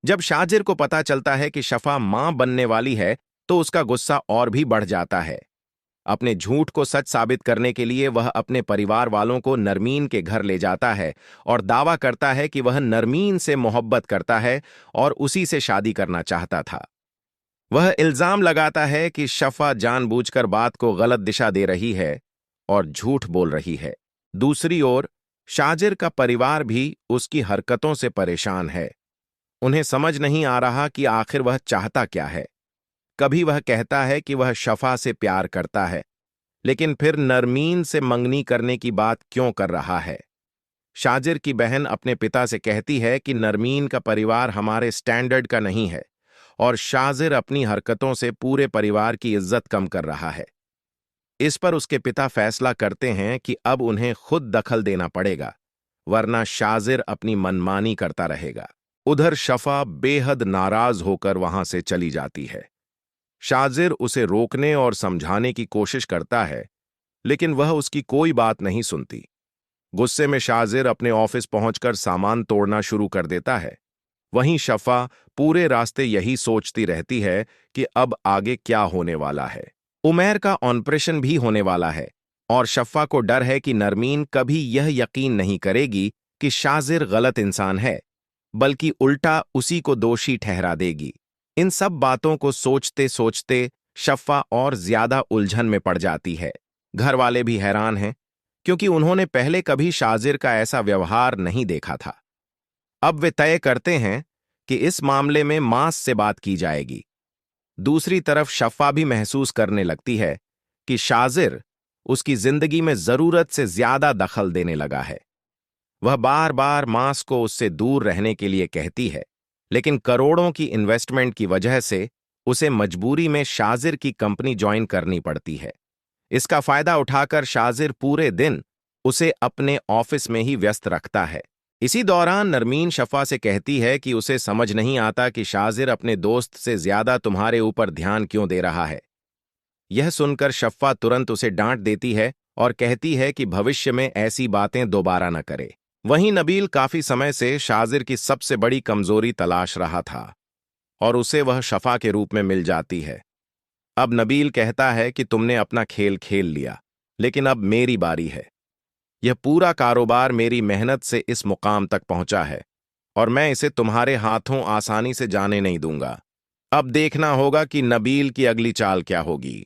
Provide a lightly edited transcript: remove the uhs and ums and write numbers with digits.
जब शाजिर को पता चलता है कि शफा मां बनने वाली है तो उसका गुस्सा और भी बढ़ जाता है। अपने झूठ को सच साबित करने के लिए वह अपने परिवार वालों को नरमीन के घर ले जाता है और दावा करता है कि वह नरमीन से मोहब्बत करता है और उसी से शादी करना चाहता था। वह इल्जाम लगाता है कि शफा जानबूझकर बात को गलत दिशा दे रही है और झूठ बोल रही है। दूसरी ओर शाजिर का परिवार भी उसकी हरकतों से परेशान है। उन्हें समझ नहीं आ रहा कि आखिर वह चाहता क्या है। कभी वह कहता है कि वह शफा से प्यार करता है, लेकिन फिर नरमीन से मंगनी करने की बात क्यों कर रहा है। शाजिर की बहन अपने पिता से कहती है कि नरमीन का परिवार हमारे स्टैंडर्ड का नहीं है और शाजिर अपनी हरकतों से पूरे परिवार की इज्जत कम कर रहा है। इस पर उसके पिता फैसला करते हैं कि अब उन्हें खुद दखल देना पड़ेगा, वरना शाजिर अपनी मनमानी करता रहेगा। उधर शफा बेहद नाराज होकर वहां से चली जाती है। शाजिर उसे रोकने और समझाने की कोशिश करता है, लेकिन वह उसकी कोई बात नहीं सुनती। गुस्से में शाजिर अपने ऑफिस पहुंचकर सामान तोड़ना शुरू कर देता है। वहीं शफा पूरे रास्ते यही सोचती रहती है कि अब आगे क्या होने वाला है। उमैर का ऑपरेशन भी होने वाला है और शफा को डर है कि नरमीन कभी यह यकीन नहीं करेगी कि शाजिर गलत इंसान है, बल्कि उल्टा उसी को दोषी ठहरा देगी। इन सब बातों को सोचते सोचते शफा और ज्यादा उलझन में पड़ जाती है। घर वाले भी हैरान हैं, क्योंकि उन्होंने पहले कभी शाजिर का ऐसा व्यवहार नहीं देखा था। अब वे तय करते हैं कि इस मामले में मास से बात की जाएगी। दूसरी तरफ शफा भी महसूस करने लगती है कि शाजिर उसकी जिंदगी में जरूरत से ज्यादा दखल देने लगा है। वह बार बार मास को उससे दूर रहने के लिए कहती है, लेकिन करोड़ों की इन्वेस्टमेंट की वजह से उसे मजबूरी में शाजिर की कंपनी ज्वाइन करनी पड़ती है। इसका फायदा उठाकर शाजिर पूरे दिन उसे अपने ऑफिस में ही व्यस्त रखता है। इसी दौरान नरमीन शफा से कहती है कि उसे समझ नहीं आता कि शाजिर अपने दोस्त से ज्यादा तुम्हारे ऊपर ध्यान क्यों दे रहा है। यह सुनकर शफा तुरंत उसे डांट देती है और कहती है कि भविष्य में ऐसी बातें दोबारा न करे। वहीं नबील काफी समय से शाजिर की सबसे बड़ी कमजोरी तलाश रहा था और उसे वह शफा के रूप में मिल जाती है। अब नबील कहता है कि तुमने अपना खेल खेल लिया, लेकिन अब मेरी बारी है। यह पूरा कारोबार मेरी मेहनत से इस मुकाम तक पहुंचा है और मैं इसे तुम्हारे हाथों आसानी से जाने नहीं दूंगा। अब देखना होगा कि नबील की अगली चाल क्या होगी।